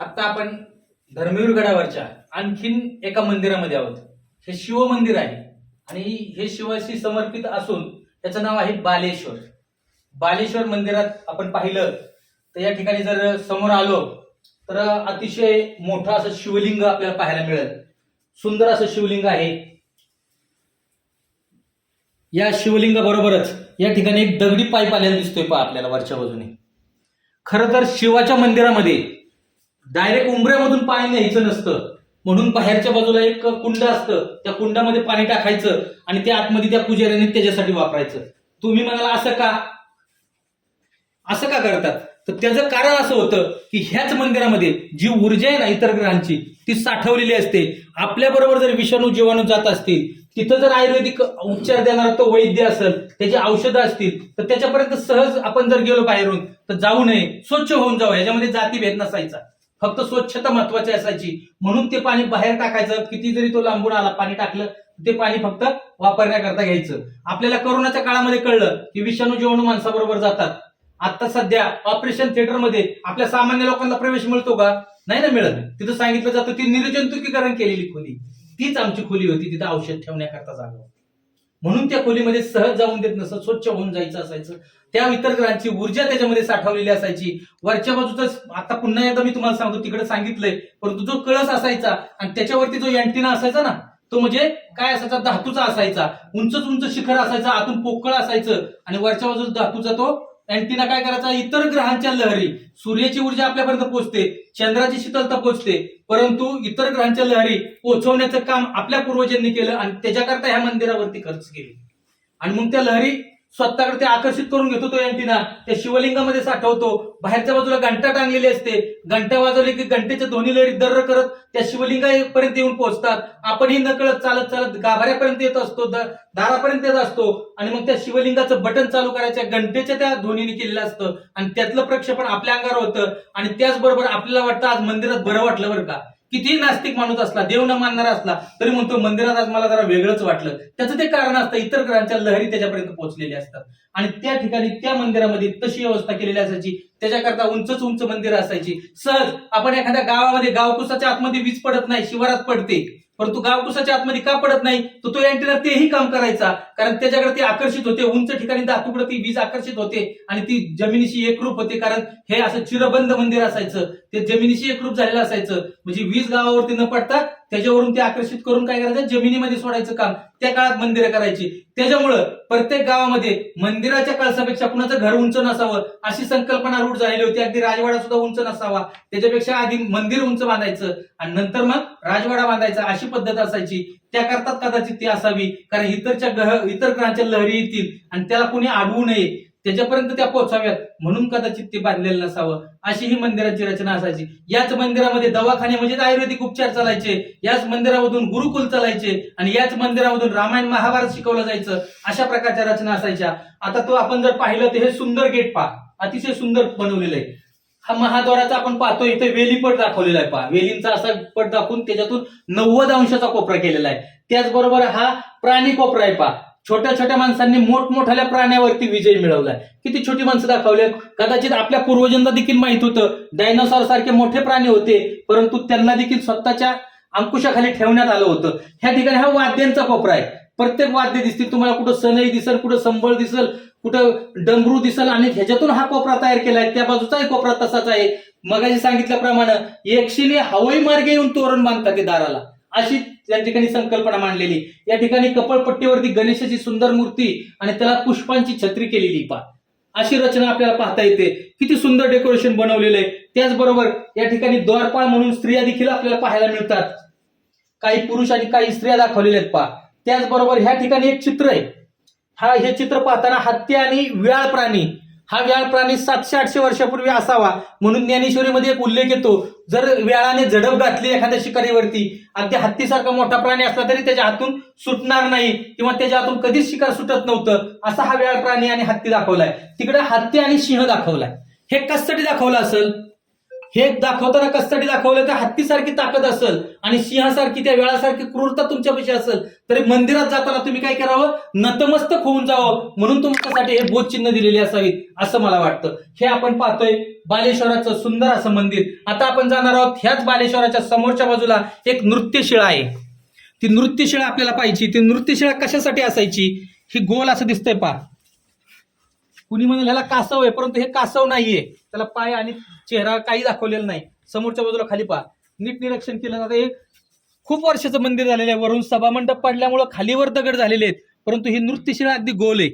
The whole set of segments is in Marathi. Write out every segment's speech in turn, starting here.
आता आपण धर्मवीर गडावरच्या आणखीन एका मंदिरामध्ये आहोत. हे शिव मंदिर आहे आणि हे शिवाशी समर्पित असून त्याचं नाव आहे बालेश्वर. बालेश्वर मंदिरात आपण पाहिलं तर या ठिकाणी जर समोर आलो तर अतिशय मोठं असं शिवलिंग आपल्याला पाहायला मिळेल. सुंदर असं शिवलिंग आहे. या शिवलिंगाबरोबरच या ठिकाणी एक दगडी पाईप आलेला दिसतोय पहा आपल्याला वरच्या बाजूने. खरं तर शिवाच्या मंदिरामध्ये डायरेक्ट उंबऱ्यामधून पाणी न्यायचं नसतं, म्हणून बाहेरच्या बाजूला एक कुंड असतं. त्या कुंडामध्ये पाणी टाकायचं आणि त्या आतमध्ये त्या पुजाऱ्याने त्याच्यासाठी वापरायचं. तुम्ही म्हणाला असं का करतात? तर त्याचं कारण असं होतं की ह्याच मंदिरामध्ये जी ऊर्जा आहे ना इतर ग्रहांची ती साठवलेली असते. आपल्या बरोबर जर विषाणू जीवाणू जात असतील, तिथं जर आयुर्वेदिक उपचार देणारा तो वैद्य असेल, त्याची औषधं असतील, तर त्याच्यापर्यंत सहज आपण जर गेलो बाहेरून तर जाऊ नये, स्वच्छ होऊन जाऊ. याच्यामध्ये जातीभेद नसायचा, फक्त स्वच्छता महत्वाची असायची. म्हणून ते पाणी बाहेर टाकायचं. किती जरी तो लांबून आला पाणी टाकलं ते पाणी फक्त वापरण्याकरता घ्यायचं. आपल्याला कोरोनाच्या काळामध्ये कळलं की विषाणू जीवाणू माणसाबरोबर जातात. आता सध्या ऑपरेशन थिएटरमध्ये आपल्या सामान्य लोकांना प्रवेश मिळतो का? नाही ना मिळत. तिथं सांगितलं जातं ती निर्जंतुकीकरण केलेली खोली, तीच आमची खोली होती. तिथं औषध ठेवण्याकरता जागा, म्हणून त्या खोलीमध्ये सहज जाऊन देत नसत, स्वच्छ होऊन जायचं असायचं. त्या इतर ग्रहांची ऊर्जा त्याच्यामध्ये साठवलेली असायची. वरच्या बाजूच आता पुन्हा एकदा मी तुम्हाला सांगतो, तिकडे सांगितलंय, परंतु जो कळस असायचा आणि त्याच्यावरती जो अँटिना असायचा ना, तो म्हणजे काय असायचा? धातूचा असायचा. उंच उंच शिखर असायचं, आतून पोकळ असायचं आणि वरच्या बाजूला धातूचा तो अँटिना काय करायचा? इतर ग्रहांच्या लहरी, सूर्याची ऊर्जा आपल्यापर्यंत पोहोचते, चंद्राची शीतलता पोहोचते, परंतु इतर ग्रहांच्या लहरी पोहोचवण्याचं काम आपल्या पूर्वजांनी केलं आणि त्याच्याकरता ह्या मंदिरावरती खर्च केले. आणि मग त्या लहरी स्वतःकडे ते आकर्षित करून घेतो. तो अँटिना त्या शिवलिंगामध्ये साठवतो. बाहेरच्या बाजूला घंटा टांगलेली असते. घंटा वाजवली की घंटेच्या दोन्ही लहरी दर्र करत त्या शिवलिंगापर्यंत येऊन पोहोचतात. आपणही नकळत चालत चालत गाभाऱ्यापर्यंत येत असतो, दारापर्यंत येत असतो आणि मग त्या शिवलिंगाचं बटन चालू करायचं घंटेच्या त्या ध्वनीने केलेलं असतं आणि त्यातलं प्रक्षेपण आपल्या अंगावर होतं. आणि त्याचबरोबर आपल्याला वाटतं आज मंदिरात बरं वाटलं बरं का. किती नास्तिक माणूस असला, देव न मानणारा असला तरी म्हणतो मंदिरात आज मला जरा वेगळंच वाटलं. त्याचं ते कारण असतं, इतर ग्रहांच्या लहरी त्याच्यापर्यंत पोहोचलेल्या असतात. आणि त्या ठिकाणी त्या मंदिरामध्ये तशी व्यवस्था केलेली असायची. त्याच्याकरता उंच उंच मंदिर असायची. सहज आपण एखाद्या गावामध्ये गावकुसाच्या आतमध्ये वीज पडत नाही, शिवारात पडते, परंतु गावकुसाच्या आतमध्ये का पडत नाही? तर तो अँटेना तेही काम करायचा, कारण त्याच्याकडे ते आकर्षित होते. उंच ठिकाणी धातूकडे ती वीज आकर्षित होते आणि ती जमिनीशी एकरूप होते. कारण हे असं चिरबंद मंदिर असायचं, ते जमिनीशी एकरूप झालेलं असायचं. म्हणजे वीज गावावरती न पडता त्याच्यावरून ते आकर्षित करून काय करायचं? जमिनीमध्ये सोडायचं काम त्या काळात मंदिरं करायची. त्याच्यामुळं प्रत्येक गावामध्ये मंदिराच्या कळसापेक्षा कुणाचं घर उंच नसावं अशी संकल्पना रूढ झालेली होती. अगदी राजवाडा सुद्धा उंच नसावा, त्याच्यापेक्षा आधी मंदिर उंच बांधायचं आणि नंतर मग राजवाडा बांधायचा, अशी पद्धत असायची. त्या करतात कदाचित ती असावी, कारण इतर ग्रहांच्या लहरी येतील आणि त्याला कोणी अडवू नये, त्याच्यापर्यंत त्या पोहोचाव्यात, म्हणून कदाचित ते बांधलेलं नसावं, अशी ही मंदिराची रचना असायची. याच मंदिरामध्ये दवाखाने म्हणजे आयुर्वेदिक उपचार चालायचे. याच मंदिरामधून गुरुकुल चालायचे आणि याच मंदिरामधून रामायण महाभारत शिकवलं जायचं. अशा प्रकारच्या रचना असायच्या. आता तो आपण जर पाहिलं तर हे सुंदर गेट पहा, अतिशय सुंदर बनवलेलं आहे. हा महाद्वाराचा आपण पाहतो, इथे वेलीपट दाखवलेला आहे पहा. वेलींचा असा पट दाखवून त्याच्यातून 90 अंशाचा कोपरा केलेला आहे. त्याचबरोबर हा प्राणी कोपरा आहे पहा. छोट्या छोट्या माणसांनी मोठमोठ्या प्राण्यावरती विजय मिळवलाय. किती छोटी माणसं दाखवल्यात. कदाचित आपल्या पूर्वजांना देखील माहित होतं डायनासॉर सारखे मोठे प्राणी होते, परंतु त्यांना देखील स्वतःच्या अंकुशाखाली ठेवण्यात आलं होतं. ह्या ठिकाणी हा वाद्यांचा कोपरा आहे. प्रत्येक वाद्य दिसतील तुम्हाला, कुठं सनई दिसल, कुठं संबळ दिसल, कुठं डमरू दिसल आणि ह्याच्यातून हा कोपरा तयार केलाय. त्या बाजूचाही कोपरा तसाच आहे. मगाशी सांगितल्याप्रमाणे एकशिने हवाई मार्गे येऊन तोरण बांधतात ते दाराला, अशी त्या ठिकाणी संकल्पना मांडलेली. या ठिकाणी कपाळपट्टीवरती गणेशाची सुंदर मूर्ती आणि त्याला पुष्पांची छत्री केलेली पहा, अशी रचना आपल्याला पाहता येते. किती सुंदर डेकोरेशन बनवलेलं आहे. त्याचबरोबर या ठिकाणी द्वारपाळ म्हणून स्त्रिया देखील आपल्याला पाहायला मिळतात. काही पुरुष आणि काही स्त्रिया दाखवलेल्या आहेत पहा. त्याचबरोबर ह्या ठिकाणी एक चित्र आहे. हे चित्र पाहताना हत्ती आणि व्याळ प्राणी, हा व्याळ प्राणी 700-800 वर्षापूर्वी असावा म्हणून ज्ञानेश्वरीमध्ये एक उल्लेख येतो. जर व्याळाने झडप घातली एखाद्या शिकारीवरती, अगदी हत्तीसारखा मोठा प्राणी असला तरी त्याच्या हातून सुटणार नाही किंवा त्याच्या हातून कधीच शिकार सुटत नव्हतं, असा हा व्याळ प्राणी आणि हत्ती दाखवलाय. तिकडे हत्ती आणि सिंह दाखवलाय. हे कशासाठी दाखवलं असेल? हे दाखवताना कशासाठी दाखवलं तर हत्तीसारखी ताकद असेल आणि सिंहासारखी त्या वेळासारखी क्रूरता तुमच्यापाशी असेल तरी मंदिरात जाताना तुम्ही काय करावं, नतमस्तक होऊन जावं म्हणून तुमच्यासाठी हे बोधचिन्ह दिलेली असावीत असं मला वाटतं. हे आपण पाहतोय बालेश्वराचं सुंदर असं मंदिर. आता आपण जाणार आहोत ह्याच बालेश्वराच्या समोरच्या बाजूला एक नृत्यशिळा आहे. ती नृत्यशिळा आपल्याला पाहिजे. ती नृत्यशिळा कशासाठी असायची, ही गोल असं दिसतंय पहा. कुणी म्हणेल ह्याला कासव आहे, परंतु हे कासव नाहीये. त्याला पाय आणि चेहरा काही दाखवलेला नाही. समोरच्या बाजूला खाली पहा, नीट निरीक्षण केलं जातं. हे खूप वर्षाचं मंदिर झालेलं आहे. वरून सभामंडप पडल्यामुळे खालीवर दगड झालेले आहेत, परंतु ही नृत्यशिळा अगदी गोल आहे.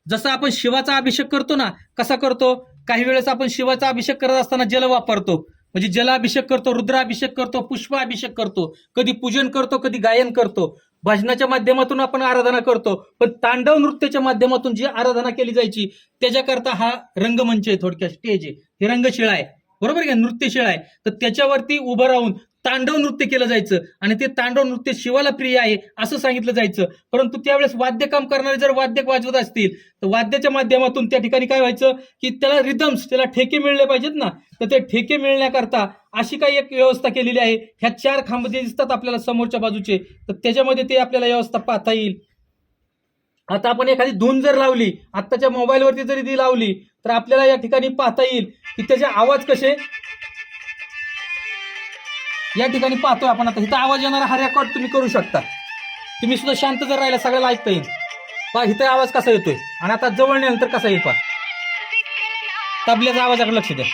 जसं आपण शिवाचा अभिषेक करतो ना, कसा करतो, काही वेळेस आपण शिवाचा अभिषेक करत असताना जल वापरतो. म्हणजे जलाभिषेक करतो, रुद्राभिषेक करतो, पुष्पाभिषेक करतो, कधी पूजन करतो, कधी गायन करतो, भजनाच्या माध्यमातून आपण आराधना करतो. पण तांडव नृत्याच्या माध्यमातून जी आराधना केली जायची त्याच्याकरता हा रंगमंच आहे, थोडक्यात स्टेज आहे. हे रंगशिळा आहे, बरोबर आहे, नृत्यशिळा आहे. तर त्याच्यावरती उभं राहून तांडव नृत्य केलं जायचं आणि ते तांडव नृत्य शिवाला प्रिय आहे असं सांगितलं जायचं. परंतु त्यावेळेस वाद्यकाम करणारे जर वाद्य वाजवत असतील तर वाद्याच्या माध्यमातून त्या ठिकाणी काय व्हायचं की त्याला रिदम्स, त्याला ठेके मिळले पाहिजेत ना, तर ते ठेके मिळण्याकरता अशी काही एक व्यवस्था केलेली आहे. ह्या 4 खांब जे दिसतात आपल्याला समोरच्या बाजूचे, तर त्याच्यामध्ये ते आपल्याला व्यवस्था पाहता येईल. आता आपण एखादी धून जर लावली, आत्ताच्या मोबाईलवरती जरी ती लावली तर आपल्याला या ठिकाणी पाहता येईल की त्याचे आवाज कसे या ठिकाणी पाहतोय आपण. आता इथं आवाज येणारा हा रेकॉर्ड तुम्ही करू शकता. तुम्ही सुद्धा शांत जर राहिला सगळ्याला ऐकता येईल. पहा इथं आवाज कसा येतोय आणि आता जवळ नेल्यानंतर कसा येईल पहा. तबल्याचा आवाजाकडे लक्ष द्या.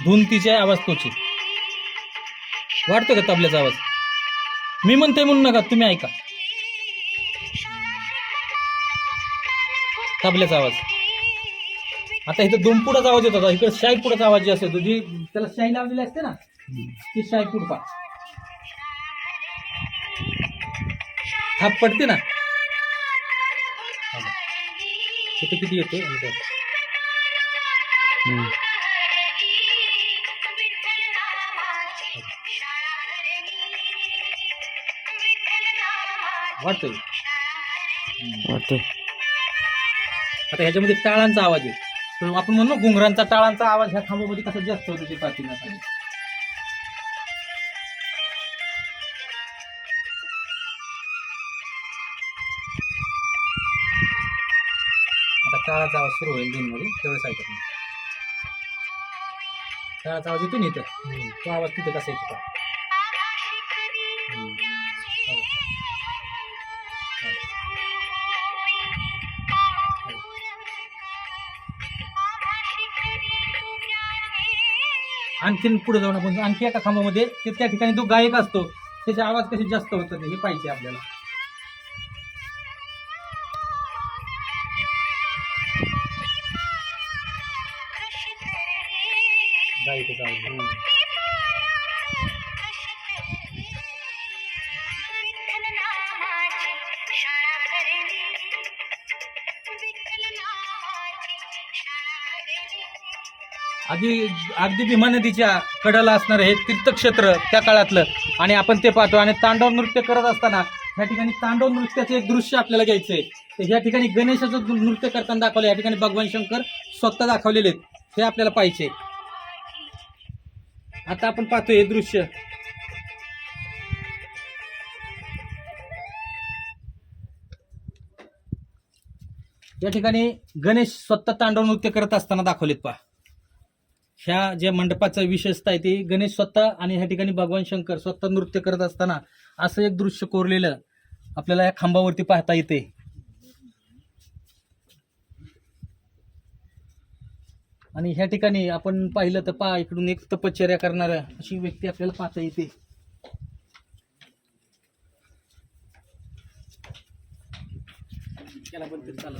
धून तिची आहे, आवाज तोची. वाटतो का तबल्याचा आवाज? मी म्हणतोय म्हणून नका, तुम्ही ऐका तबल्याचा आवाज. आता इथं दुमपुडाचा आवाज येत होता, इकडे शाईपुडाचा आवाज जे असतो, जी त्याला शाई लावलेली असते ना, ती शाईपुड पा थाप पडते ना, तिथे किती येतोय. वाटतोय वाटतोय. आता ह्याच्यामध्ये टाळांचा आवाज आहे. तर आपण म्हणू घुंगरांचा, टाळांचा आवाज ह्या खांबामध्ये कसा जास्त होतो ते पाहतील. आता टाळाचा आवाज सुरू होईल धून मध्ये, तेवढंच ऐकत नाही. टाळाचा आवाज येतो ना इथं, तो आवाज तिथे कसा येतो. आणखीन पुढे जाऊन आपण आणखी एका खांबामध्ये त्या ठिकाणी जो गायक असतो त्याचे आवाज कसे जास्त होतात हे पाहिजे आपल्याला. गायकाचा आवाज अगदी भीमा नदीच्या कडेला असणार हे तीर्थक्षेत्र त्या काळातलं, आणि आपण ते पाहतो. आणि तांडव नृत्य करत असताना ह्या ठिकाणी तांडव नृत्याचं एक दृश्य आपल्याला घ्यायचंय. तर ह्या ठिकाणी गणेशाचं नृत्य करताना दाखवलं, या ठिकाणी भगवान शंकर स्वतः दाखवलेले आहेत, हे आपल्याला पाहिजे. आता आपण पाहतोय हे दृश्य. या ठिकाणी गणेश स्वतः तांडव नृत्य करत असताना दाखवलेत पहा. ह्या ज्या मंडपाचा विशेषता आहे ती गणेश स्वतः आणि ह्या ठिकाणी भगवान शंकर स्वतः नृत्य करत असताना असं एक दृश्य कोरलेलं आपल्याला या खांबावरती पाहता येते. आणि ह्या ठिकाणी आपण पाहिलं तर पहा इकडून एक तपश्चर्या करणाऱ्या अशी व्यक्ती आपल्याला पाहता येते. त्याला पण ते चालत.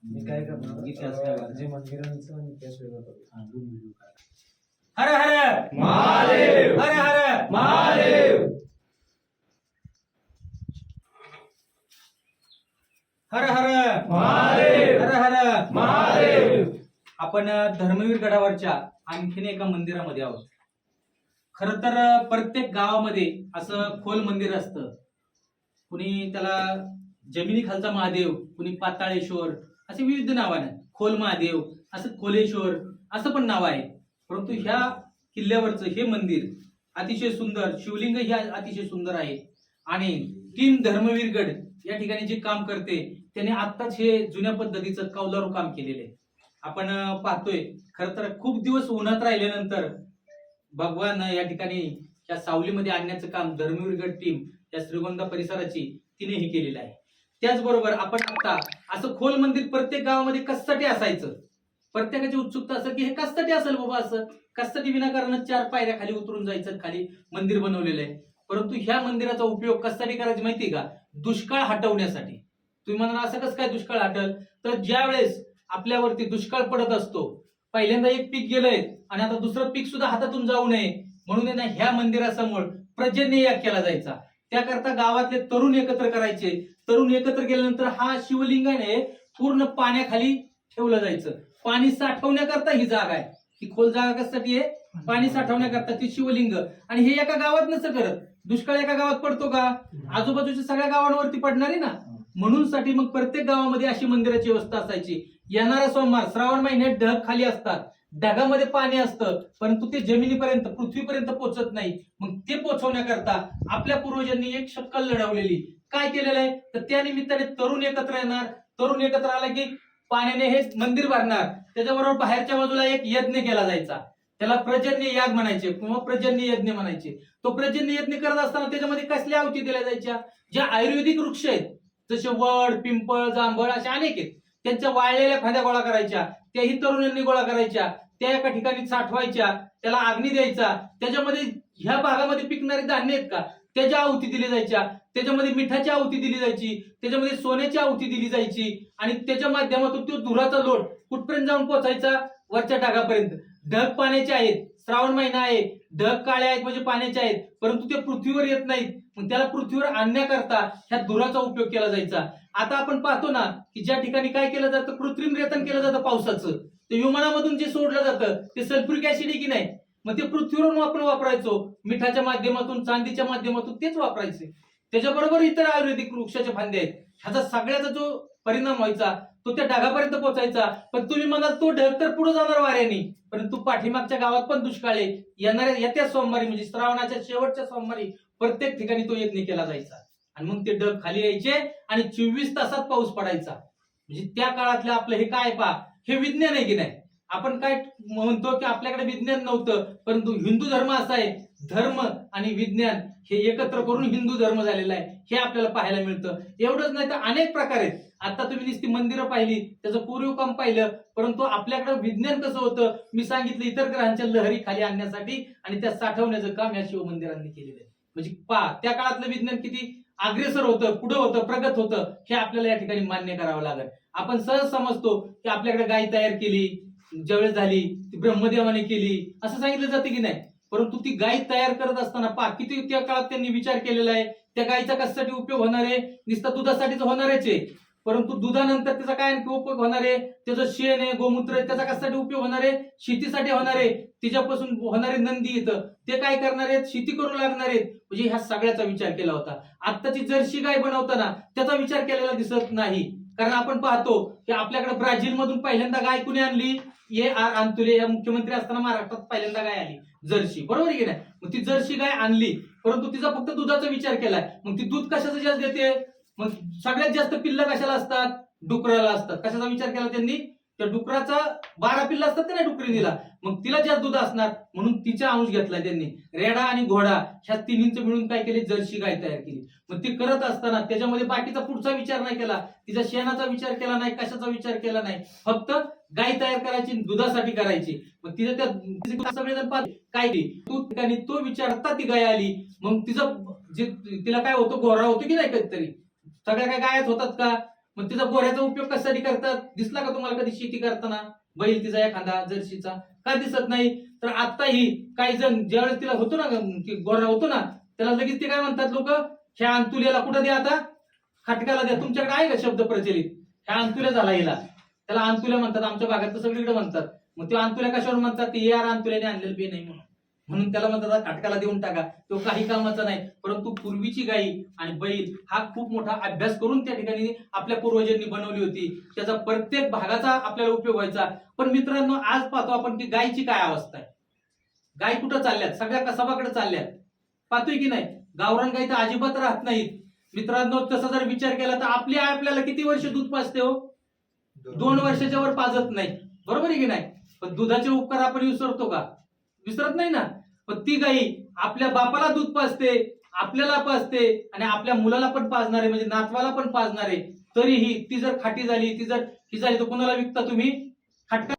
मी काय करणार जे मंदिरांचं आणि इतिहास वेगळं करू. हर हर महादेव, हर हर महादेव, हर हर महादेव, हर हर महादेव. आपण धर्मवीर गडावरच्या आणखीन एका मंदिरामध्ये आहोत. खर तर प्रत्येक गावामध्ये असं खोल मंदिर असतं. कुणी त्याला जमिनी खालचा महादेव, कुणी पाताळेश्वर, असे विविध नावाने, खोल महादेव, असं खोलेश्वर असं पण नाव आहे. परंतु ह्या किल्ल्यावरचं हे मंदिर अतिशय सुंदर, शिवलिंग हे अतिशय सुंदर आहे. आणि टीम धर्मवीर गड या ठिकाणी जे काम करते त्याने आत्ताच हे जुन्या पद्धतीचं कौलारू काम केलेलं आहे. आपण पाहतोय खर तर खूप दिवस उन्हात राहिल्यानंतर भगवान या ठिकाणी या सावलीमध्ये आणण्याचं काम धर्मवीर गड टीम या श्रीगोंदा परिसराची तिने हे केलेलं आहे. त्याचबरोबर आपण आता असं खोल मंदिर प्रत्येक गावामध्ये कशासाठी असायचं, प्रत्येकाची उत्सुकता असं की हे कशासाठी असेल बाबा, असं कशासाठी विनाकारण 4 पायऱ्या खाली उतरून जायचं, खाली मंदिर बनवलेलं आहे. परंतु ह्या मंदिराचा उपयोग कशासाठी करायचा माहितीये का, दुष्काळ हटवण्यासाठी. तुम्ही म्हणाल असं कसं काय दुष्काळ हटल, तर ज्या वेळेस आपल्यावरती दुष्काळ पडत असतो, पहिल्यांदा एक पीक गेलंय आणि आता दुसरं पीक सुद्धा हातातून जाऊ नये म्हणून ना ह्या मंदिरासमोर पर्जन्य याग केला जायचा. त्याकरता गावातले तरुण एकत्र करायचे. तरुण एकत्र केल्यानंतर हा शिवलिंगाने पूर्ण पाण्याखाली ठेवलं जायचं. पाणी साठवण्याकरता ही जागा आहे. ही खोल जागा कशासाठी आहे, पाणी साठवण्याकरता ती शिवलिंग. आणि हे एका गावात नसं करत, दुष्काळ एका गावात पडतो का, आजूबाजूच्या सगळ्या गावांवरती पडणार आहे ना. म्हणून साठी मग प्रत्येक गावामध्ये अशी मंदिराची व्यवस्था असायची. येणारा सोमवार श्रावण महिन्यात ढग खाली असतात, ढगामध्ये पाणी असतं, परंतु ते जमिनीपर्यंत पृथ्वीपर्यंत पोहोचत नाही. मग ते पोहोचवण्याकरता आपल्या पूर्वजांनी एक शक्कल लढवलेली. काय केलेलं आहे, तर त्या निमित्ताने तरुण एकत्र येणार. तरुण एकत्र आला की पाण्याने हे मंदिर भरणार. त्याच्याबरोबर बाहेरच्या बाजूला एक यज्ञ केला जायचा, त्याला पर्जन्य याग म्हणायचे किंवा पर्जन्य यज्ञ म्हणायचे. तो पर्जन्य यज्ञ करत असताना त्याच्यामध्ये कसल्या आवती दिल्या जायच्या, ज्या आयुर्वेदिक वृक्ष आहेत जसे वड, पिंपळ, जांभळ असे अनेक आहेत, त्यांच्या वाळलेल्या फांद्या गोळा करायच्या, त्याही तरुणांनी गोळा करायच्या, त्या एका ठिकाणी साठवायच्या, त्याला अग्नी द्यायचा. त्याच्यामध्ये ह्या भागामध्ये पिकणारे धान्य आहेत का त्याच्या आहुती दिली जायच्या, त्याच्यामध्ये मिठाची आहुती दिली जायची, त्याच्यामध्ये सोन्याची आहुती दिली जायची. आणि त्याच्या माध्यमातून तो धुराचा लोट कुठपर्यंत जाऊन पोहोचायचा, वरच्या ढगापर्यंत. ढग पाण्याचे आहेत, श्रावण महिना आहे, ढग काळे आहेत म्हणजे पाण्याचे आहेत, परंतु ते पृथ्वीवर येत नाहीत. मग त्याला पृथ्वीवर आणण्याकरता ह्या धुराचा उपयोग केला जायचा. आता आपण पाहतो ना की ज्या ठिकाणी काय केलं जातं, कृत्रिम रेतन केलं जातं पावसाचं. ते विमानामधून जे सोडलं जातं ते सल्फ्युरिक ऍसिड आहे की नाही, मग ते पृथ्वीवरून आपण वापरायचो, मिठाच्या माध्यमातून, चांदीच्या माध्यमातून तेच वापरायचे. त्याच्याबरोबर इतर आयुर्वेदिक वृक्षाच्या फांद्या आहेत. ह्याचा सगळ्याचा जो परिणाम व्हायचा तो त्या ढगापर्यंत पोहोचायचा. पण तुम्ही म्हणाल तो ढग तर पुढे जाणार वाऱ्याने, परंतु पाठीमागच्या गावात पण दुष्काळ आहे. येत्या सोमवारी म्हणजे श्रावणाच्या शेवटच्या सोमवारी प्रत्येक ठिकाणी तो यज्ञ केला जायचा. आणि मग ते ढग खाली यायचे आणि 24 तासात पाऊस पडायचा. म्हणजे त्या काळातलं आपलं हे काय पा, हे विज्ञान आहे की नाही. आपण काय म्हणतो की आपल्याकडे विज्ञान नव्हतं, परंतु हिंदू धर्म असा आहे, धर्म आणि विज्ञान हे एकत्र करून हिंदू धर्म झालेला आहे, हे आपल्याला पाहायला मिळतं. एवढंच नाही तर अनेक प्रकार आहेत. आता तुम्ही नुसती मंदिरं पाहिली, त्याचं पूर्व काम पाहिलं, परंतु आपल्याकडे विज्ञान कसं होतं मी सांगितलं, इतर ग्रहांच्या लहरी खाली आणण्यासाठी आणि त्या साठवण्याचं काम या शिवमंदिरांनी केलेलं आहे. म्हणजे त्या काळातलं विज्ञान किती अग्रेसर होतं, पुढे होतं, प्रगत होतं, हे आपल्याला या ठिकाणी मान्य करावं लागेल. आपण सहज समजतो की आपल्याकडे गाय तयार केली, ज्यावेळेस झाली ती ब्रह्मदेवाने केली असं सांगितलं जाते की नाही. परंतु ती गाय तयार करत असताना किती त्या काळात त्यांनी विचार केलेला आहे. त्या गायीचा कशासाठी उपयोग होणार आहे, नुसता दुधासाठीच होणारच आहे, परंतु दुधानंतर त्याचा काय आणखी उपयोग होणार आहे, त्याचं शेण आहे, गोमूत्र आहे, त्याचा कशासाठी उपयोग होणार आहे, शेतीसाठी होणार आहे. तिच्यापासून होणारे नंदी येतं ते काय करणार आहेत, शेती करू लागणार आहेत. म्हणजे ह्या सगळ्याचा विचार केला होता. आत्ताची जर्सी गाय बनवताना त्याचा विचार केलेला दिसत नाही. कारण आपण पाहतो की आपल्याकडे ब्राझील मधून पहिल्यांदा गाय कुणी आणली, A.R. अंतुले या मुख्यमंत्री असताना महाराष्ट्रात पहिल्यांदा गाय आली जर्सी, बरोबर की नाही. मग ती जर्सी गाय आणली, परंतु तिचा फक्त दुधाचा विचार केलाय. मग ती दूध कशाचं जास्त देते, मग सगळ्यात जास्त पिल्ल कशाला असतात, डुकराला असतात. कशाचा विचार केला त्यांनी, त्या डुकराचा 12 पिल्ला असतात का नाही डुकरीनीला, मग तिला जास्त दूध असणार म्हणून तिचा अंश घेतलाय त्यांनी. रेडा आणि घोडा ह्या तिन्हींचं मिळून काय केले, जर्सी गाय तयार केली. मग ती करत असताना त्याच्यामध्ये बाकीचा पुढचा विचार नाही केला, तिच्या शेणाचा विचार केला नाही, कशाचा विचार केला नाही, फक्त गाय तयार करायची, दुधासाठी करायची. मग तिचं त्या सगळेजण काय ठिकाणी तो विचार आता ती गाय आली, मग तिचं जे तिला काय होतं, गोरा होतो की नाही कधीतरी, सगळ्या काय गायच होतात का, मग तिचा गोऱ्याचा उपयोग कशासाठी करतात, दिसला का तुम्हाला कधी शेती करताना बैल तिचा एखादा जर्सीचा, का दिसत नाही? तर आताही काही जण ज्यावेळेस तिला होतो ना गोरा होतो ना, त्याला लगेच ते काय म्हणतात लोक, ह्या अंतुल्याला कुठं द्या, आता खटकाला द्या. तुमच्याकडे आहे का शब्द प्रचलित, ह्या अंतुल्या झाला हिला, त्याला अंतुल्या म्हणतात, आमच्या भागात तर सगळीकडे म्हणतात. मग ते अंतुल्या कशावर म्हणतात, ते यार अंतुल्याने आणलेलं बी नाही म्हणून त्याला म्हणतात खटकाला देऊन टाका, तो काही कामाचा नाही. परंतु पूर्वीची गाई आणि बैल हा खूप मोठा अभ्यास करून त्या ठिकाणी आपल्या पूर्वजांनी बनवली होती, त्याचा प्रत्येक भागाचा आपल्याला उपयोग व्हायचा. पण मित्रांनो, आज पाहतो आपण की गायची काय अवस्था आहे, गाय कुठं चालल्यात, सगळ्या कसबाकडे चालल्यात, पाहतोय की नाही. गावरान गाय तर अजिबात राहत नाहीत. मित्रांनो, तसा जर विचार केला तर आपली आई आपल्याला किती वर्ष दूध पाजते हो, 2 वर्षाच्या वर पाजत नाही, बरोबर आहे की नाही. पण दुधाचे उपकार आपण विसरतो का, विसरत नाही ना. पण ती गाई आपल्या बापाला दूध पाजते, आपल्याला पाजते आणि आपल्या मुलाला पण पाजणारे, म्हणजे नातवाला पण पाजणारे. तरीही ती जर खाटी झाली, ती जर ही झाली, तर कोणाला विकता तुम्ही, खाटका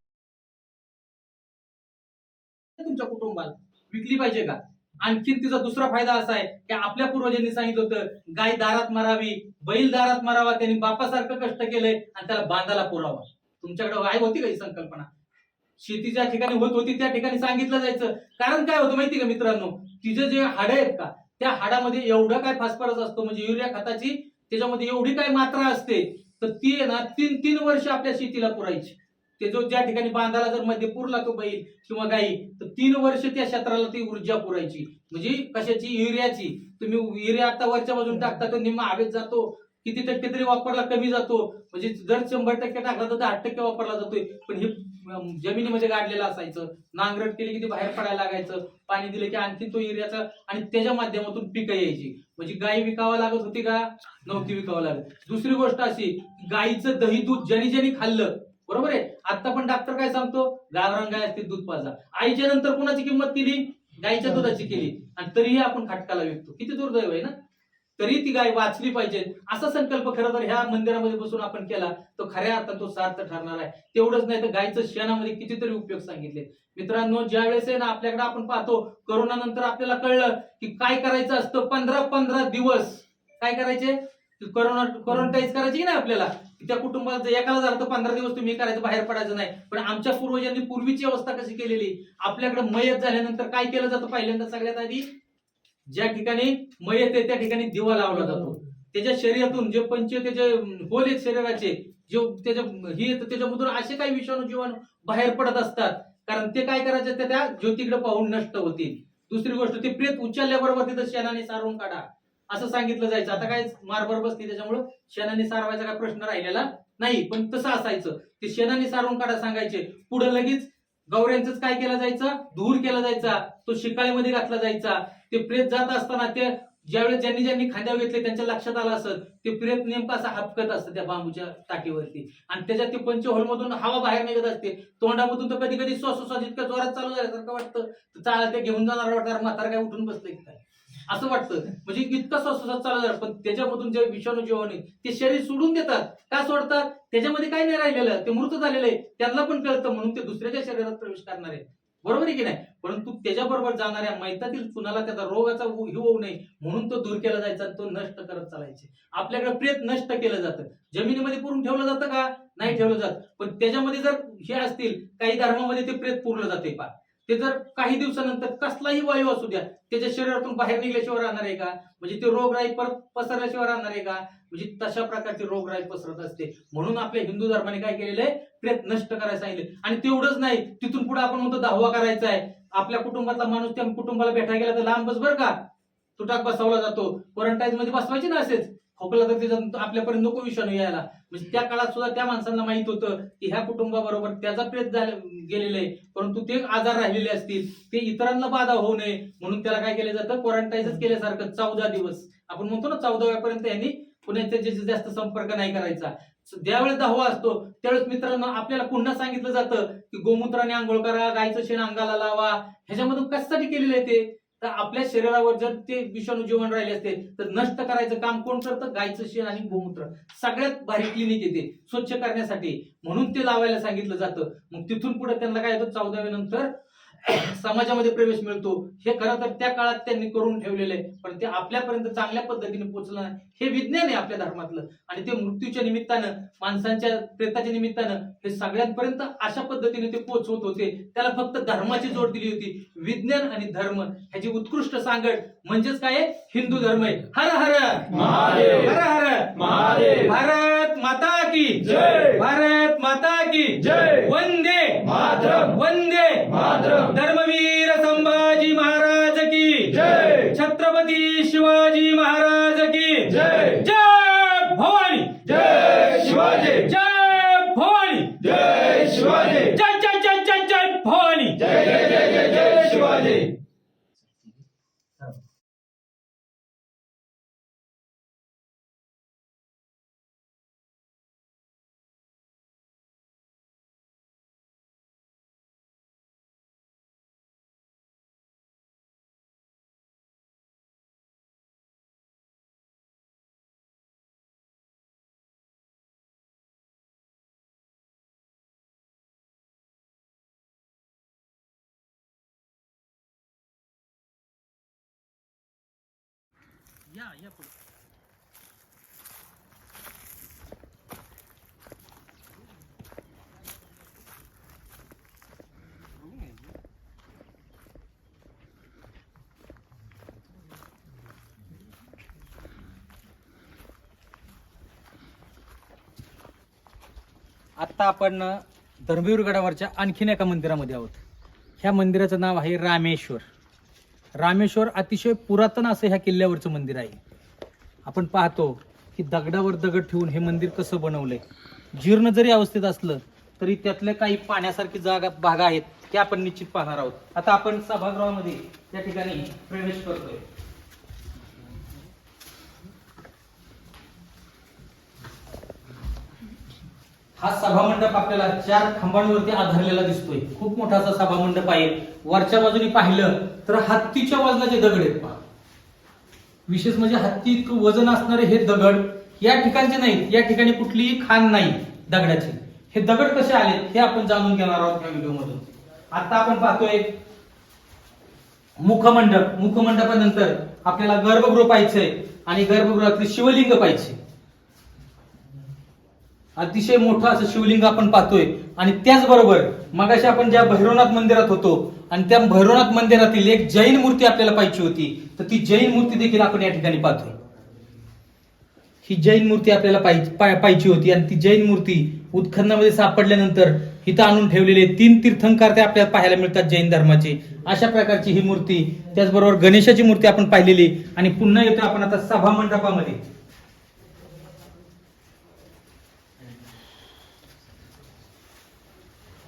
तुमच्या कुटुंबाला विकली पाहिजे का. आणखी तिचा दुसरा फायदा असा आहे की आपल्या पूर्वजांनी सांगितलं होतं, गाय दारात मारावी, बैल दारात मारावा, त्यांनी बापासारखं कष्ट केलंय आणि त्याला बांधाला पुरावा. तुमच्याकडे गाय होती का ही संकल्पना, शेती ज्या ठिकाणी होत होती त्या ठिकाणी सांगितलं जायचं. कारण काय होतं माहिती का मित्रांनो, तिचे जे हाडं आहेत का, त्या हाडामध्ये एवढं काय फॉस्फरस असतो, म्हणजे युरिया खताची त्याच्यामध्ये एवढी काय मात्रा असते, तर ती आहे ना 3 वर्ष आपल्या शेतीला पुरायची. ते जो ज्या ठिकाणी बांधाला जर मध्ये पुरला तो बैल किंवा गाई, तर 3 वर्ष त्या क्षेत्राला ती ऊर्जा पुरायची. म्हणजे कशाची, युरियाची. तुम्ही युरिया आता वरच्या बाजून टाकता तर निम्मा हवेत जातो, किती टक्के तरी वापरला कमी जातो, म्हणजे जर 100% टाकला तर 10% वापरला जातोय. पण हे जमिनीमध्ये गाडलेलं असायचं, नांगरट केली की ते बाहेर पडायला लागायचं, पाणी दिलं की आणखी तो युरियाचा, आणि त्याच्या माध्यमातून पिकं यायची. म्हणजे गाय विकावं लागत होती का, नव्हती विकावं लागत. दुसरी गोष्ट अशी, गायीचं दही दूध ज्यांनी ज्यांनी खाल्लं, बरोबर आहे, आता पण डॉक्टर काय सांगतो, गावरान गाय असते दूध पाजा. आईच्या नंतर कोणाची किंमत केली, गायीच्या दुधाची केली, आणि तरीही आपण खटकाला विकतो. किती दुर्दैव आहे ना. तरी ती गाय वाचली पाहिजे असा संकल्प खरं तर ह्या मंदिरामध्ये बसून आपण केला तो खऱ्या अर्थात तो सार्थ ठरणार आहे. तेवढंच नाही तर गायचं शेणामध्ये कितीतरी उपयोग सांगितले. मित्रांनो, ज्या वेळेस आहे ना आपल्याकडे आपण पाहतो, कोरोना नंतर आपल्याला कळलं की काय करायचं असतं, 15 दिवस काय करायचे, क्वारंटाईज करायची की नाही आपल्याला. त्या कुटुंबाला जर एकाला झालं तर 15 दिवस तुम्ही करायचं, बाहेर पडायचं नाही. पण आमच्या पूर्वजांनी पूर्वीची अवस्था कशी केलेली, आपल्याकडे मयत झाल्यानंतर काय केलं जातं, पहिल्यांदा सगळ्यात आधी ज्या ठिकाणी मयत आहे त्या ठिकाणी दिवा लावला जातो. त्याच्या शरीरातून जे त्याचे होल आहेत शरीराचे, जे त्याच्या ही त्याच्यामधून असे काही विषाणू जीवाणू बाहेर पडत असतात, कारण ते काय करायचे, त्या ज्योतीकडे पाहून नष्ट होतील. दुसरी गोष्ट, ते प्रेत उचलल्याबरोबर तिथं शेणाने सारवून काढा असं सांगितलं जायचं. आता काय मारभर बसली त्याच्यामुळे शेणाने सारवायचा काय प्रश्न राहिलेला नाही, पण तसं असायचं. ते शेणाने सारवून काढा सांगायचे. पुढे लगेच गौऱ्यांच काय केलं जायचं, धूर केला जायचा, तो शिकाळीमध्ये घातला जायचा. ते प्रेत जात असताना ते ज्यावेळेस ज्यांनी खांद्यावर घेतले त्यांच्या लक्षात आलं असत, ते प्रेत नेमकं असं हापकत असतं त्या बांबूच्या टाकीवरती, आणि त्याच्यात ते पंचहोल मधून हवा बाहेर निघत असते. तोंडामधून तर कधी कधी श्वासोश्वास इतकं जोरात चालू झाल्यासारखं वाटतं, चालत ते घेऊन जाणार वाटतं, म्हातारा काय उठून बसले काय असं वाटतं. म्हणजे इतकं श्वासोश्वास चालू झाला, पण त्याच्यामधून जे विषाणू जीवाणू ते शरीर सोडून देतात. का सोडतात, त्याच्यामध्ये काय नाही राहिलेलं, ते मृत झालेलं आहे, त्यांना पण कळतं, म्हणून ते दुसऱ्याच्या शरीरात प्रवेश करणार आहे, बरोबर आहे की नाही. परंतु त्याच्याबरोबर जाणाऱ्या मैतातील कुणाला त्याचा रोगाचा होऊ नये म्हणून तो दूर केला जायचा, तो नष्ट करत चालायचे. आपल्याकडे प्रेत नष्ट केलं जातं, जमिनीमध्ये पुरून ठेवलं जातं का, नाही ठेवलं जात. पण त्याच्यामध्ये जर हे असतील काही धर्मामध्ये ते प्रेत पुरलं जाते पा, ते जर काही दिवसानंतर कसलाही वायू असू द्या त्याच्या शरीरातून बाहेर निघल्याशिवाय राहणार आहे का, म्हणजे ते रोगराई परत पसरल्याशिवाय राहणार आहे का, म्हणजे तशा प्रकारची रोगराई पसरत असते. म्हणून आपल्या हिंदू धर्माने काय केलेलं आहे, प्रेत नष्ट करायला सांगितले. आणि तेवढंच नाही, तिथून पुढे आपण म्हणतो 10वा करायचा आहे. आपल्या कुटुंबातला माणूस त्या कुटुंबाला भेटायला गेला तर लांब बस बरं का, तुटाक बसवला जातो. क्वारंटाईन मध्ये बसवायचे ना असेच, खोकला तर त्याचा आपल्यापर्यंत नको विषाणू यायला. म्हणजे त्या काळात सुद्धा त्या माणसांना माहित होतं की ह्या कुटुंबाबरोबर त्याचा प्रेत गेलेलं आहे, परंतु ते आजार राहिलेले असतील, ते इतरांना बाधा होऊ नये म्हणून त्याला काय केलं जातं, क्वारंटाईनच केल्यासारखं 14 दिवस आपण म्हणतो ना, 14व्यापर्यंत यांनी कुणाच्या जास्त संपर्क नाही करायचा. ज्यावेळेस 10वा असतो त्यावेळेस मित्रांनो आपल्याला पुन्हा सांगितलं जातं की गोमूत्राने आंघोळ करा, गायचं शेण अंगाला लावा. ह्याच्यामधून कशासाठी केलेलं आहे ते? तर आपल्या शरीरावर जर ते विषाणू जीवन राहिले असते तर नष्ट करायचं काम कोण करतं? गायचं शेण आणि गोमूत्र. सगळ्यात भारी क्लिनिक येते स्वच्छ करण्यासाठी, म्हणून ते लावायला सांगितलं जातं. मग तिथून पुढे त्यांना काय होतं? 14व्या नंतर समाजामध्ये प्रवेश मिळतो. हे खरं तर त्या काळात त्यांनी करून ठेवलेलं आहे, पण ते आपल्यापर्यंत चांगल्या पद्धतीने पोहोचलं नाही. हे विज्ञान आहे आपल्या धर्मातलं, आणि ते मृत्यूच्या निमित्तानं, माणसांच्या प्रेताच्या निमित्तानं हे सगळ्यांपर्यंत अशा पद्धतीने ते पोहोचवत होते. त्याला फक्त धर्माची जोड दिली होती. विज्ञान आणि धर्म ह्याची उत्कृष्ट सांगड म्हणजेच काय? हिंदू धर्म आहे. हर हर महादेव. हर हर महादेव. भारत माता की जय. भारत माता की जय. वंदे मातरम. वंदे मातरम. धर्मवीर संभाजी महाराज की जय. छत्रपती शिवाजी महाराज की जय. जय भवानी. जय शिवाजी. जय भवानी. जय शिवाजी. जय जय जय जय जय भवानी. जय जय जय जय जय शिवाजी. या पुढे. आता आपण धर्मवीर गडावरच्या आणखीन एका मंदिरामध्ये आहोत. ह्या मंदिराचं नाव आहे रामेश्वर. रामेश्वर अतिशय पुरातन असं ह्या किल्ल्यावरचं मंदिर आहे. आपण पाहतो की दगडावर दगड ठेवून हे मंदिर कसं बनवलंय. जीर्ण जरी अवस्थेत असलं तरी त्यातल्या काही पाण्यासारखी भाग आहेत ते आपण निश्चित पाहणार आहोत. आता आपण सभागृहामध्ये या ठिकाणी प्रवेश करतोय. हा सभामंडप आपल्याला 4 खांबांवरती आधारलेला दिसतोय. खूप मोठा असा सभामंडप आहे. वरच्या बाजूने पाहिलं तर हत्तीच्या वजनाचे दगड आहेत पहा. विशेष म्हणजे हत्ती इतकं वजन असणारे हे दगड या ठिकाणचे नाहीत. या ठिकाणी कुठलीही खाण नाही दगडाची. हे दगड कसे आले हे आपण जाणून घेणार आहोत या व्हिडिओमधून. आता आपण पाहतोय मुखमंडप. मुखमंडपानंतर आपल्याला गर्भगृह पाहायचंय आणि गर्भगृहातले शिवलिंग पाहायचे. अतिशय मोठं असं शिवलिंग आपण पाहतोय. आणि त्याचबरोबर मगाशी आपण ज्या भैरवनाथ मंदिरात होतो आणि त्या भैरवनाथ मंदिरातील एक जैन मूर्ती आपल्याला पाहिजे होती, तर ती जैन मूर्ती देखील आपण या ठिकाणी पाहतोय. ही जैन मूर्ती आपल्याला पाहिजे होती आणि ती जैन मूर्ती उत्खननामध्ये सापडल्यानंतर इथं आणून ठेवलेले 3 तीर्थंकर ते आपल्याला पाहायला मिळतात जैन धर्माचे. अशा प्रकारची ही मूर्ती, त्याचबरोबर गणेशाची मूर्ती आपण पाहिलेली. आणि पुन्हा येतो आपण आता सभा मंडपामध्ये.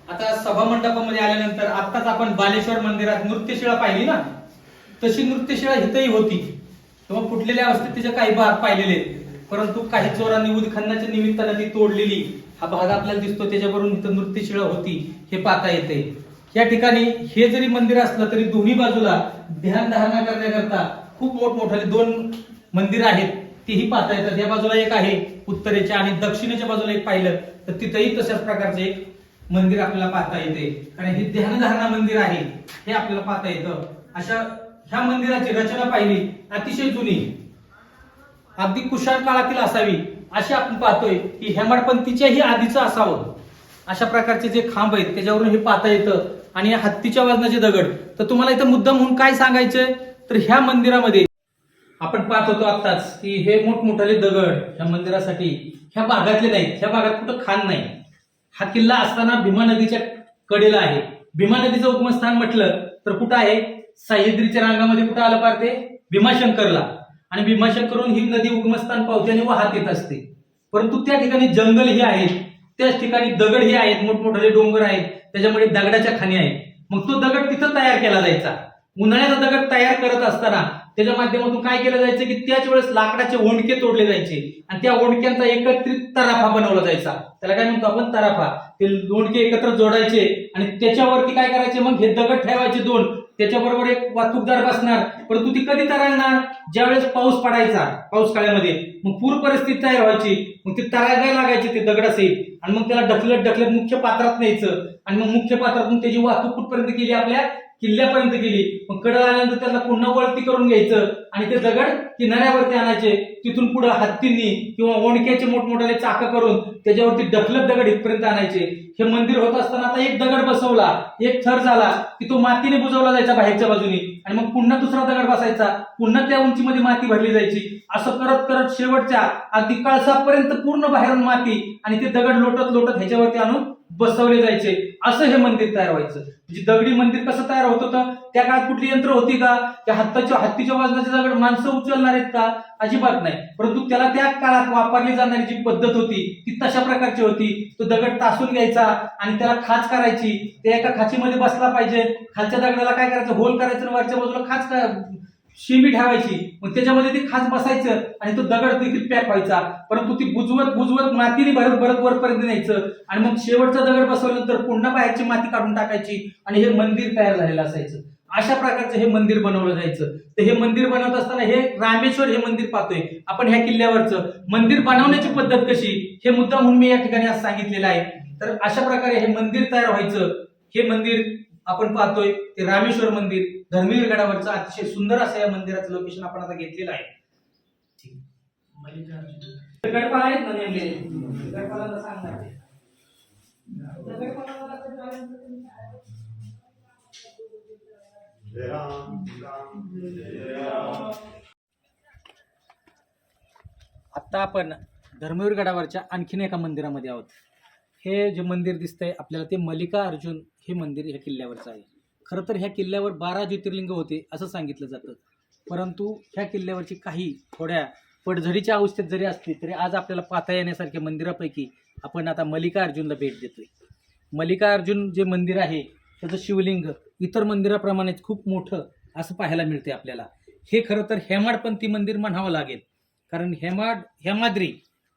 आता सभा मंडपामध्ये आल्यानंतर आत्ताच आपण बालेश्वर मंदिरात नृत्यशिळा पाहिली ना, तशी नृत्यशिळा इथंही होती. तेव्हा फुटलेल्या अवस्थेत तिचे काही भाग पाहिलेले, परंतु काही चोरांनी उत्खननाच्या निमित्तानं ती तोडलेली हा भाग आपल्याला दिसतो. त्याच्यावरून इथं नृत्यशिळा होती हे पाहता येते. या ठिकाणी हे जरी मंदिर असलं तरी दोन्ही बाजूला ध्यानधारणा करण्याकरता खूप मोठमोठाले 2 मंदिर आहेत, तेही पाहता येतात. या बाजूला एक आहे उत्तरेच्या आणि दक्षिणेच्या बाजूला एक पाहिलं तर तिथंही तशाच प्रकारचे एक मंदिर आपल्याला पाहता येते. आणि हे ध्यानधारणा मंदिर आहे हे आपल्याला पाहता येतं. अशा ह्या मंदिराची रचना पाहिली अतिशय जुनी, अगदी कुशाण काळातील असावी अशी आपण पाहतोय की हेमाडपंथीच्याही आधीचं असावं. अशा प्रकारचे जे खांब आहेत त्याच्यावरून हे पाहता येतं. आणि हत्तीच्या वजनाचे दगड. तर तुम्हाला इथं मुद्दाम म्हणून काय सांगायचंय तर ह्या मंदिरामध्ये आपण पाहत होतो आत्ताच की हे मोठमोठाले दगड ह्या मंदिरासाठी ह्या भागातले नाहीत. ह्या भागात कुठं खाण नाही. हा किल्ला असताना भीमा नदीच्या कडेला आहे. भीमा नदीचं उगमस्थान म्हटलं तर कुठं आहे? सह्याद्रीच्या रांगामध्ये कुठं आलं पार ते? भीमाशंकरला. आणि भीमाशंकरहून ही नदी उगमस्थान पावत्याने वाहत येत असते. परंतु त्या ठिकाणी जंगलही आहेत, त्याच ठिकाणी दगडही आहेत, मोठमोठे डोंगर आहेत, त्याच्यामुळे दगडाच्या खाणी आहेत. मग तो दगड तिथं तयार केला जायचा. उन्हाळ्याचा दगड तयार करत असताना त्याच्या माध्यमातून काय केलं जायचं की त्याच वेळेस लाकडाचे ओंडके तोडले जायचे आणि त्या ओंडक्यांचा एकत्रित तराफा बनवला जायचा. त्याला काय म्हणतो आपण? तराफा. ते ओंडके एकत्र जोडायचे आणि त्याच्यावरती काय करायचे, मग हे दगड ठेवायचे दोन, त्याच्याबरोबर एक वाहतूकदार बसणार. परंतु ती कधी तरंगणार? ज्यावेळेस पाऊस पडायचा, पाऊस काळामध्ये मग पूर परिस्थिती तयार व्हायची, मग ती तरागायला लागायची ते दगडासहित आणि मग त्याला ढकलत ढकलत मुख्य पात्रात न्यायचं आणि मग मुख्य पात्रातून त्याची वाहतूक कुठपर्यंत केली? आपल्या किल्ल्यापर्यंत गेली. मग कडं आल्यानंतर त्याला पुन्हा वळती करून घ्यायचं आणि ते दगड किनाऱ्यावरती आणायचे. तिथून पुढे हत्तींनी किंवा ओंडक्याचे मोठमोठाले चाकं करून त्याच्यावरती ढकलत दगड इथपर्यंत आणायचे. हे मंदिर होत असताना आता एक दगड बसवला, एक थर झाला की तो मातीने बुजवला जायचा बाहेरच्या बाजूने आणि मग पुन्हा दुसरा दगड बसायचा, पुन्हा त्या उंचीमध्ये माती भरली जायची. असं करत करत शेवटच्या अगदी कळसापर्यंत पूर्ण बाहेरून माती आणि ते दगड लोटत लोटत ह्याच्यावरती आणून बसवले जायचे. असं हे मंदिर तयार व्हायचं. म्हणजे दगडी मंदिर कसं तयार होत होतं? त्या काळात कुठली यंत्र होती का? त्या हत्तीच्या वजनाचे दगड माणसं उचलणार आहेत का? अजिबात नाही. परंतु त्याला त्या काळात वापरली जाणारी जी पद्धत होती ती तशा प्रकारची होती. तो दगड तासून घ्यायचा आणि त्याला खाच करायची. त्या एका खाचीमध्ये बसला पाहिजे. खालच्या दगडाला काय करायचं? होल करायचं आणि वरच्या बाजूला खाच शिंबी ठेवायची. मग त्याच्यामध्ये ती खाच बसायचं आणि तो दगड देखील पॅक व्हायचा. परंतु ती बुजवत बुजवत मातीने भरत भरत वरपर्यंत न्यायचं आणि मग शेवटचा दगड बसवल्यानंतर पुन्हा बाहेरची माती काढून टाकायची आणि हे मंदिर तयार झालेलं असायचं. अशा प्रकारचं हे मंदिर बनवलं जायचं. तर हे मंदिर बनवत असताना हे रामेश्वर हे मंदिर पाहतोय आपण ह्या किल्ल्यावरचं. मंदिर बनवण्याची पद्धत कशी हे मुद्दा म्हणून मी या ठिकाणी आज सांगितलेलं आहे. तर अशा प्रकारे हे मंदिर तयार व्हायचं. हे मंदिर आपण पाहतोय ते रामेश्वर मंदिर धर्मवीर गडावरचं अतिशय सुंदर असं या मंदिराचं लोकेशन आपण आता घेतलेलं आहे. गडपाला आहेत ना नेमले, गडपाला सांगणार ते. आता आपण धर्मवीर गडावरच्या आणखीन एका मंदिरामध्ये आहोत. हे जे मंदिर दिसतंय आपल्याला ते मल्लिका अर्जुन हे मंदिर ह्या किल्ल्यावरचं आहे. खरं तर ह्या किल्ल्यावर 12 ज्योतिर्लिंग होते असं सांगितलं जातं. परंतु ह्या किल्ल्यावरची काही थोड्या पडझडीच्या अवस्थेत जरी असली तरी आज आपल्याला पाहता येण्यासारख्या मंदिरापैकी आपण आता मल्लिका अर्जुनला भेट देतोय. मल्लिका अर्जुन जे मंदिर आहे त्याचं शिवलिंग इतर मंदिराप्रमाणेच खूप मोठं असं पाहायला मिळते आपल्याला. हे खरं तर हेमाडपंथी मंदिर म्हणावं लागेल, कारण हेमाद्री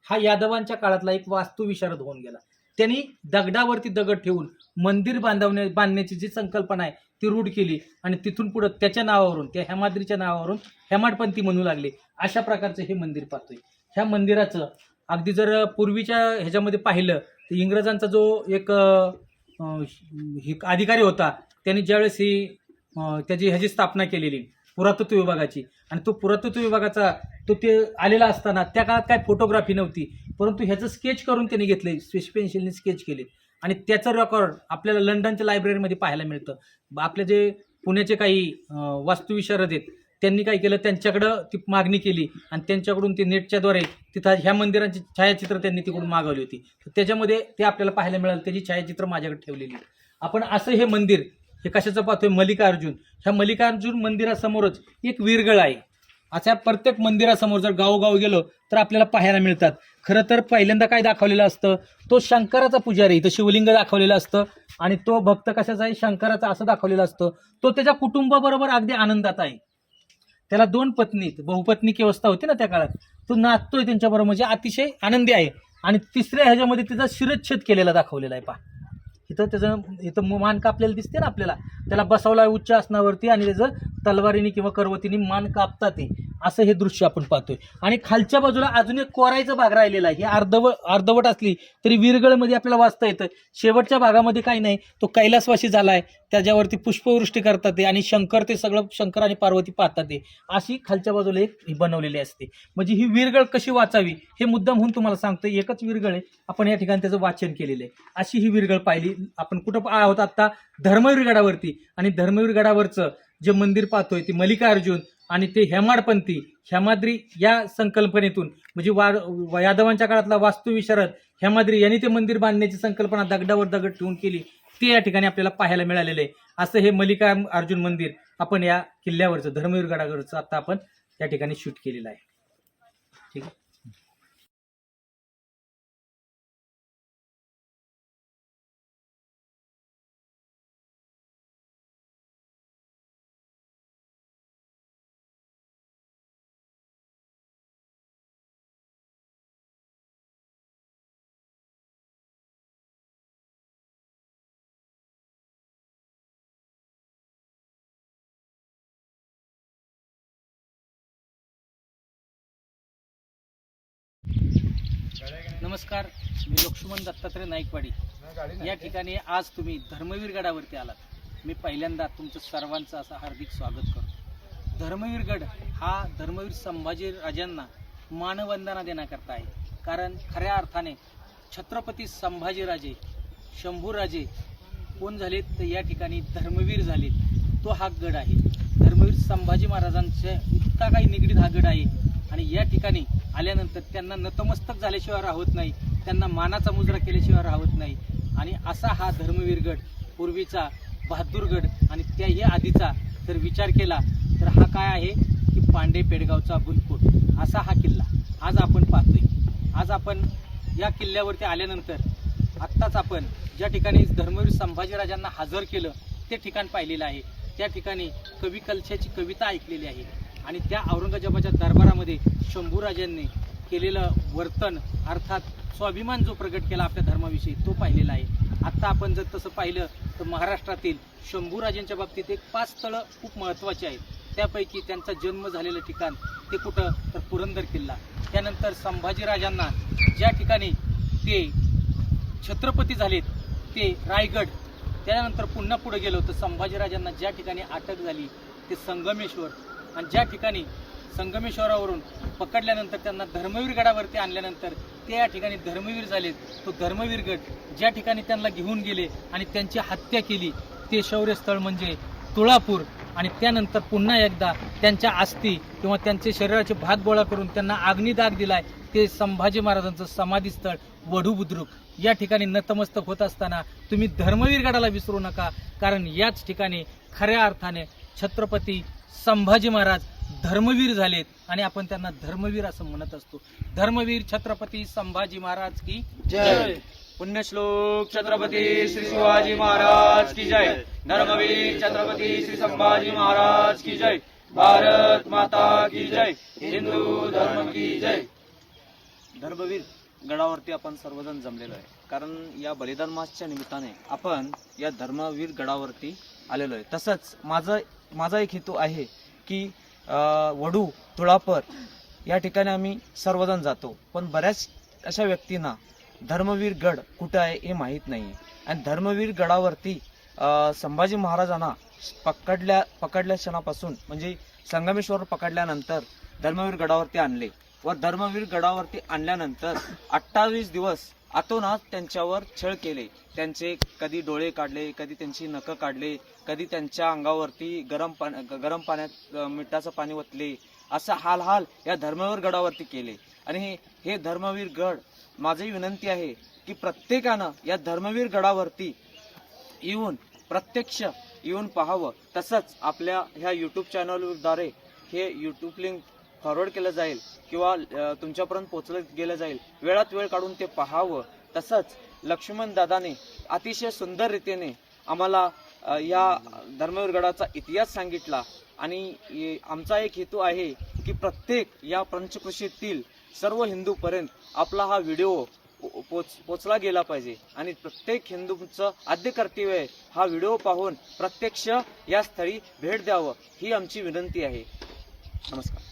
हा यादवांच्या काळातला एक वास्तुविशारद होऊन गेला. त्यांनी दगडावरती दगड ठेवून मंदिर बांधण्याची जी संकल्पना आहे ती रूढ केली आणि तिथून पुढे त्याच्या नावावरून, त्या हेमाद्रीच्या नावावरून हेमाडपंथी म्हणू लागले. अशा प्रकारचं हे मंदिर पाहतोय. ह्या मंदिराचं अगदी जर पूर्वीच्या ह्याच्यामध्ये पाहिलं तर इंग्रजांचा जो एक अधिकारी होता त्यांनी ज्यावेळेस ही त्याची ह्याची स्थापना केलेली पुरातत्व विभागाची, आणि तो पुरातत्व विभागाचा ते आलेला असताना त्या काळात काय फोटोग्राफी नव्हती, परंतु ह्याचं स्केच करून त्यांनी घेतले, स्विच पेन्सिलने स्केच केले आणि त्याचं रेकॉर्ड आपल्याला लंडनच्या लायब्ररीमध्ये पाहायला मिळतं. आपले जे पुण्याचे काही वास्तुविशारद आहेत त्यांनी काय केलं, त्यांच्याकडं ती मागणी केली आणि त्यांच्याकडून ते नेटच्याद्वारे तिथं ह्या मंदिरांची छायाचित्र त्यांनी तिकडून मागवली होती. तर त्याच्यामध्ये ते आपल्याला पाहायला मिळालं, त्याची छायाचित्र माझ्याकडे ठेवलेली. आपण असं हे मंदिर हे कशाचं पाहतोय? मल्लिकार्जुन. ह्या मल्लिकार्जुन मंदिरासमोरच एक वीरगळ आहे. अशा प्रत्येक मंदिरासमोर जर गावोगाव गेलो तर आपल्याला पाहायला मिळतात. खरं तर पहिल्यांदा काय दाखवलेलं असतं, तो शंकराचा पुजारी, इथं शिवलिंग दाखवलेलं असतं आणि तो भक्त कशाचा आहे? शंकराचा असं दाखवलेलं असतं. तो त्याच्या कुटुंबाबरोबर अगदी आनंदात आहे. त्याला 2 पत्नी, बहुपत्नीक व्यवस्था होती ना त्या काळात, तो नाचतोय त्यांच्याबरोबर, म्हणजे अतिशय आनंदी आहे. आणि तिसऱ्या ह्याच्यामध्ये तिचा शिरच्छेद केलेला दाखवलेला आहे. पहा इथं मान कापलेलं दिसते ना आपल्याला, त्याला बसवला उच्च आसनावरती आणि त्याचं तलवारीने किंवा करवतीने मान कापतात ते, असं हे दृश्य आपण पाहतोय. आणि खालच्या बाजूला अजून एक कोरायचा भाग राहिलेला आहे. ही अर्धवट असली तरी वीरगळमध्ये आपल्याला वाचता येतं. शेवटच्या भागामध्ये काही नाही, तो कैलासवासी झालाय, त्याच्यावरती पुष्पवृष्टी करतात ते आणि शंकर आणि पार्वती पाहतात ते, अशी खालच्या बाजूला एक बनवलेली असते. म्हणजे ही वीरगळ कशी वाचावी हे मुद्दाम म्हणून तुम्हाला सांगतो. एकच वीरगळ आहे, आपण या ठिकाणी त्याचं वाचन केलेलं आहे. अशी ही वीरगळ पाहिली आपण. कुठं आहोत आता? धर्मवीर गडावरती. आणि धर्मवीर गडावरचं जे मंदिर पाहतोय ते मल्लिकार्जुन आणि ते हेमाडपंथी हेमाद्री या संकल्पनेतून, म्हणजे यादवांच्या काळातला वास्तुविशारद हेमाद्री यांनी ते मंदिर बांधण्याची संकल्पना दगडावर दगड ठेवून केली, ते या ठिकाणी आपल्याला पाहायला मिळालेलं आहे. असं हे मल्लिकार्जुन मंदिर आपण या किल्ल्यावरचं धर्मवीर गडावरचं आता आपण या ठिकाणी शूट केलेलं आहे. ठीक आहे. नमस्कार, मी लक्ष्मण दत्तात्रय नाईकवाडी या ठिकाणी आज तुम्ही धर्मवीर गडावरती आलात. मी पहिल्यांदा तुमचं सर्वांचं असं हार्दिक स्वागत करतो. धर्मवीर गड हा धर्मवीर संभाजी राजांना मानवंदना देण्याकरता आहे. कारण खऱ्या अर्थाने छत्रपती संभाजीराजे शंभूराजे कोण झालेत तर या ठिकाणी धर्मवीर झालेत. तो हा गड आहे. धर्मवीर संभाजी महाराजांच्या इतका काही निगडीत हा गड आहे. आणि या ठिकाणी आल्यानंतर त्यांना नतमस्तक झाल्याशिवाय राहत नाही, त्यांना मानाचा मुजरा केल्याशिवाय राहत नाही. आणि असा हा धर्मवीर गड, पूर्वीचा बहादूरगड आणि त्याही आधीचा जर विचार केला तर हा काय आहे की पांडे पेडगावचा बुलकोट असा हा किल्ला आज आपण पाहतोय. आज आपण या किल्ल्यावरती आल्यानंतर आत्ताच आपण ज्या ठिकाणी धर्मवीर संभाजीराजांना हजर केलं ते ठिकाण पाहिलेलं आहे. त्या ठिकाणी कवी कलशाची कविता ऐकलेली आहे. आणि त्या औरंगजेबाच्या दरबारामध्ये शंभूराजांनी केलेलं वर्तन अर्थात स्वाभिमान जो प्रगट केला आपल्या धर्माविषयी तो पाहिलेला आहे. आत्ता आपण जर तसं पाहिलं तर महाराष्ट्रातील शंभूराजांच्या बाबतीत एक 5 स्थळं खूप महत्त्वाची आहेत. त्यापैकी त्यांचा जन्म झालेलं ठिकाण ते कुठं तर पुरंदर किल्ला. त्यानंतर संभाजीराजांना ज्या ठिकाणी ते छत्रपती झालेत ते रायगड. त्यानंतर पुन्हा पुढे गेलो तर संभाजीराजांना ज्या ठिकाणी अटक झाली ते संगमेश्वर. आणि ज्या ठिकाणी संगमेश्वरावरून पकडल्यानंतर त्यांना धर्मवीर गडावरती आणल्यानंतर ते या ठिकाणी धर्मवीर झालेत. तो धर्मवीर गड ज्या ठिकाणी त्यांना घेऊन गेले आणि त्यांची हत्या केली ते शौर्यस्थळ म्हणजे तुळापूर. आणि त्यानंतर पुन्हा एकदा त्यांच्या अस्थी किंवा त्यांचे शरीराचे भाग गोळा करून त्यांना अग्निदाग दिलाय ते संभाजी महाराजांचं समाधीस्थळ वढू बुद्रुक. या ठिकाणी नतमस्तक होत असताना तुम्ही धर्मवीर गडाला विसरू नका. कारण याच ठिकाणी खऱ्या अर्थाने छत्रपती संभाजी महाराज धर्मवीर झालेत आणि आपण त्यांना धर्मवीर असं म्हणत असतो. धर्मवीर छत्रपती संभाजी महाराज की जय. पुण्यश्लोक छत्रपती श्री शिवाजी महाराज की जय. धर्मवीर छत्रपती श्री संभाजी महाराज की जय. भारत माता की जय. हिंदू धर्म की जय. धर्मवीर गडावरती आपण सर्वजण जमलेलो आहे. कारण या बलिदान मासच्या निमित्ताने आपण या धर्मवीर गडावरती आलेलो आहे. तसंच माझा एक हेतू आहे की वडू तुळापर या ठिकाणी आम्ही सर्वजण जातो, पण बऱ्याच अशा व्यक्तींना धर्मवीर गड कुठं आहे हे माहीत नाही आहे. आणि धर्मवीर गडावरती संभाजी महाराजांना पकडल्या क्षणापासून म्हणजे संगमेश्वर पकडल्यानंतर धर्मवीर गडावरती आणले व धर्मवीर गडावरती आणल्यानंतर 28 दिवस आतोनात त्यांच्यावर छळ केले. त्यांचे कधी डोळे काढले, कधी त्यांची नखं काढले, कधी त्यांच्या अंगावरती गरम पाण्यात मिठाचं पाणी ओतले. असा हाल या धर्मवीर गडावरती केले. आणि हे धर्मवीर गड माझी विनंती आहे की प्रत्येकानं या धर्मवीर गडावरती प्रत्यक्ष येऊन पाहावं. तसंच आपल्या ह्या यूट्यूब चॅनलद्वारे हे यूट्यूब लिंक फॉरवर्ड केलं जाईल किंवा तुमच्यापर्यंत पोहोचलं गेलं जाईल. वेळात वेळ काढून ते पाहावं. तसंच लक्ष्मण दादाने अतिशय सुंदर रीतीने आम्हाला या धर्मवीर गडाचा इतिहास सांगितला. आणि आमचा एक हेतू आहे की प्रत्येक या पंचक्रोशीतील सर्व हिंदूपर्यंत आपला हा व्हिडिओ पोचला गेला पाहिजे. आणि प्रत्येक हिंदूचं आद्य कर्तव्य आहे हा व्हिडिओ पाहून प्रत्यक्ष या स्थळी भेट द्यावं ही आमची विनंती आहे. नमस्कार.